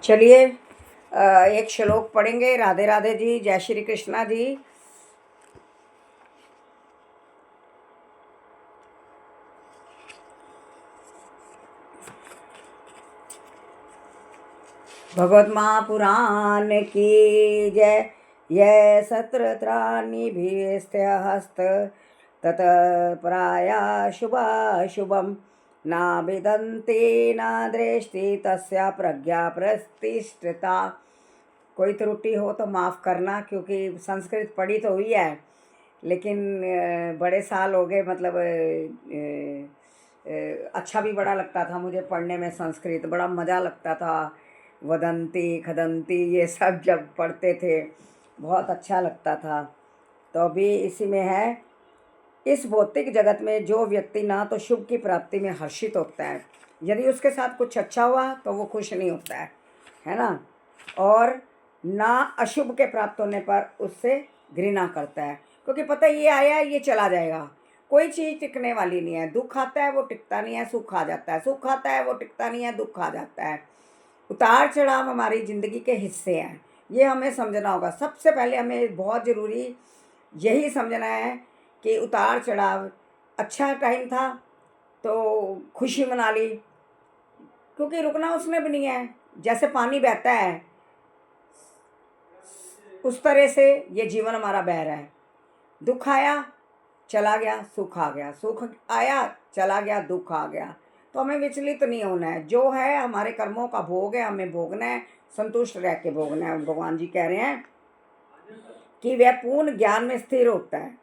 चलिए एक श्लोक पढ़ेंगे। राधे राधे जी, जय श्री कृष्णा जी। भगवत महापुराण की जय। ये सत्रत्राणिभिस्त्य हस्त तत प्राया शुभाशुभम ना विदन्ति ना दृष्टि तस्या प्रज्ञा प्रतिष्ठिता। कोई त्रुटि हो तो माफ़ करना, क्योंकि संस्कृत पढ़ी तो हुई है लेकिन बड़े साल हो गए। मतलब अच्छा भी बड़ा लगता था मुझे पढ़ने में, संस्कृत बड़ा मज़ा लगता था। वदंती खदंती ये सब जब पढ़ते थे बहुत अच्छा लगता था। तो अभी इसी में है, इस भौतिक जगत में जो व्यक्ति ना तो शुभ की प्राप्ति में हर्षित होता है, यदि उसके साथ कुछ अच्छा हुआ तो वो खुश नहीं होता है ना, और ना अशुभ के प्राप्त होने पर उससे घृणा करता है, क्योंकि पता है ये आया है ये चला जाएगा। कोई चीज़ टिकने वाली नहीं है। दुख आता है वो टिकता नहीं है, सुख आ जाता है। सुख आता है वो टिकता नहीं है, दुख आ जाता है। उतार चढ़ाव हमारी ज़िंदगी के हिस्से हैं, ये हमें समझना होगा। सबसे पहले हमें बहुत ज़रूरी यही समझना है कि उतार चढ़ाव, अच्छा टाइम था तो खुशी मना ली, क्योंकि रुकना उसने भी नहीं है। जैसे पानी बहता है उस तरह से ये जीवन हमारा बह रहा है। दुख आया चला गया, सुख आ गया, सुख आया चला गया, दुख आ गया। तो हमें विचलित नहीं होना है। जो है हमारे कर्मों का भोग है, हमें भोगना है, संतुष्ट रह के भोगना है। भगवान जी कह रहे हैं कि वह पूर्ण ज्ञान में स्थिर होता है।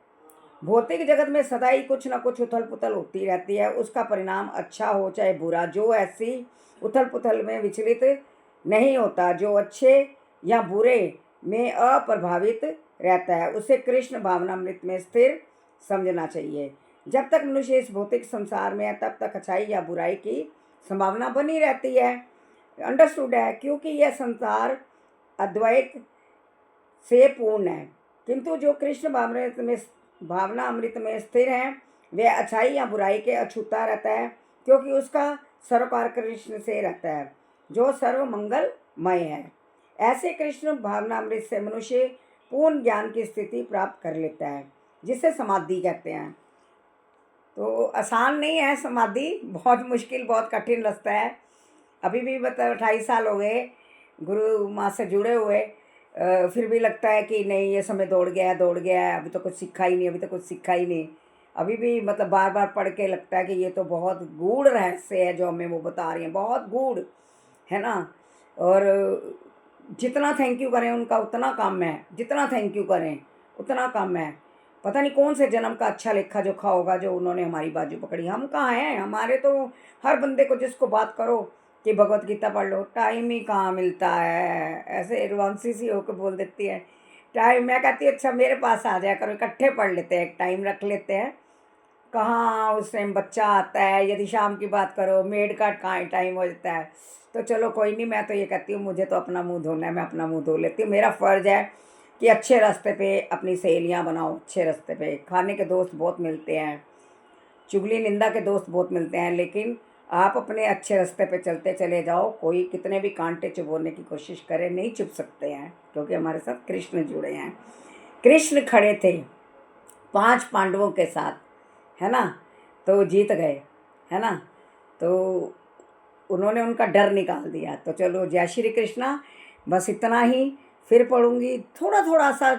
भौतिक जगत में सदा ही कुछ ना कुछ उथल पुथल होती रहती है। उसका परिणाम अच्छा हो चाहे बुरा, जो ऐसी उथल पुथल में विचलित नहीं होता, जो अच्छे या बुरे में अप्रभावित रहता है, उसे कृष्ण भावनामृत में स्थिर समझना चाहिए। जब तक मनुष्य इस भौतिक संसार में है तब तक अच्छाई या बुराई की संभावना बनी रहती है। अंडरस्टूड है, क्योंकि यह संसार अद्वैत से पूर्ण है। किंतु जो कृष्ण भावना अमृत में स्थिर है वह अच्छाई या बुराई के अछूता रहता है, क्योंकि उसका सरोकार कृष्ण से रहता है जो सर्व मंगलमय है। ऐसे कृष्ण भावना अमृत से मनुष्य पूर्ण ज्ञान की स्थिति प्राप्त कर लेता है, जिसे समाधि कहते हैं। तो आसान नहीं है समाधि, बहुत मुश्किल, बहुत कठिन रास्ता है। अभी भी मतलब 28 साल हो गए गुरु माँ से जुड़े हुए, फिर भी लगता है कि नहीं ये समय दौड़ गया है, दौड़ गया है, अभी तो कुछ सीखा ही नहीं, अभी तो कुछ सीखा ही नहीं। अभी भी मतलब बार बार पढ़ के लगता है कि ये तो बहुत गूढ़ रहस्य है जो हमें वो बता रही हैं, बहुत गूढ़ है ना। और जितना थैंक यू करें उनका उतना कम है, जितना थैंक यू करें उतना कम है। पता नहीं कौन से जन्म का अच्छा लेखा जोखा होगा जो उन्होंने हमारी बाजू पकड़ी। हम कहाँ हैं, हमारे तो हर बंदे को जिसको बात करो कि भगवत गीता पढ़ लो, टाइम ही कहाँ मिलता है। ऐसे एडवांसी सी होकर बोल देती है टाइम। मैं कहती हूँ अच्छा मेरे पास आ जाया करो, इकट्ठे पढ़ लेते हैं, एक टाइम रख लेते हैं। कहाँ उस टाइम बच्चा आता है, यदि शाम की बात करो मेड का कहाँ टाइम हो जाता है। तो चलो कोई नहीं, मैं तो ये कहती हूँ मुझे तो अपना मुंह धोना है, मैं अपना मुंह धो लेती हूँ। मेरा फ़र्ज़ है कि अच्छे रास्ते पे अपनी सहेलियाँ बनाओ, अच्छे रास्ते पे। खाने के दोस्त बहुत मिलते हैं, चुगली निंदा के दोस्त बहुत मिलते हैं, लेकिन आप अपने अच्छे रास्ते पे चलते चले जाओ। कोई कितने भी कांटे चुभोने की कोशिश करे नहीं चुभ सकते हैं, क्योंकि हमारे साथ कृष्ण जुड़े हैं। कृष्ण खड़े थे 5 पांडवों के साथ, है ना, तो जीत गए, है ना। तो उन्होंने उनका डर निकाल दिया। तो चलो जय श्री कृष्णा, बस इतना ही। फिर पढ़ूंगी, थोड़ा थोड़ा सा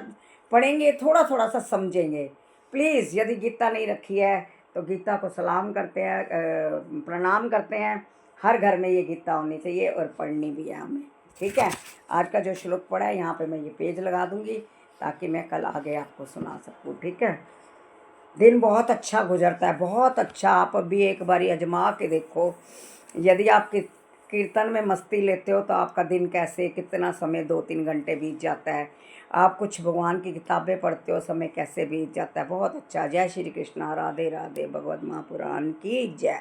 पढ़ेंगे, थोड़ा थोड़ा सा समझेंगे। प्लीज़ यदि गीता नहीं रखी है तो गीता को सलाम करते हैं, प्रणाम करते हैं। हर घर में ये गीता होनी चाहिए और पढ़नी भी है हमें, ठीक है। आज का जो श्लोक पढ़ा है यहाँ पे मैं ये पेज लगा दूंगी ताकि मैं कल आगे आपको सुना सकूँ, ठीक है। दिन बहुत अच्छा गुजरता है, बहुत अच्छा। आप अभी एक बारी आजमा के देखो, यदि आप कीर्तन में मस्ती लेते हो तो आपका दिन कैसे, कितना समय 2-3 घंटे बीत जाता है। आप कुछ भगवान की किताबें पढ़ते हो, समय कैसे बीत जाता है। बहुत अच्छा। जय श्री कृष्णा, राधे राधे, भगवत महापुराण की जय।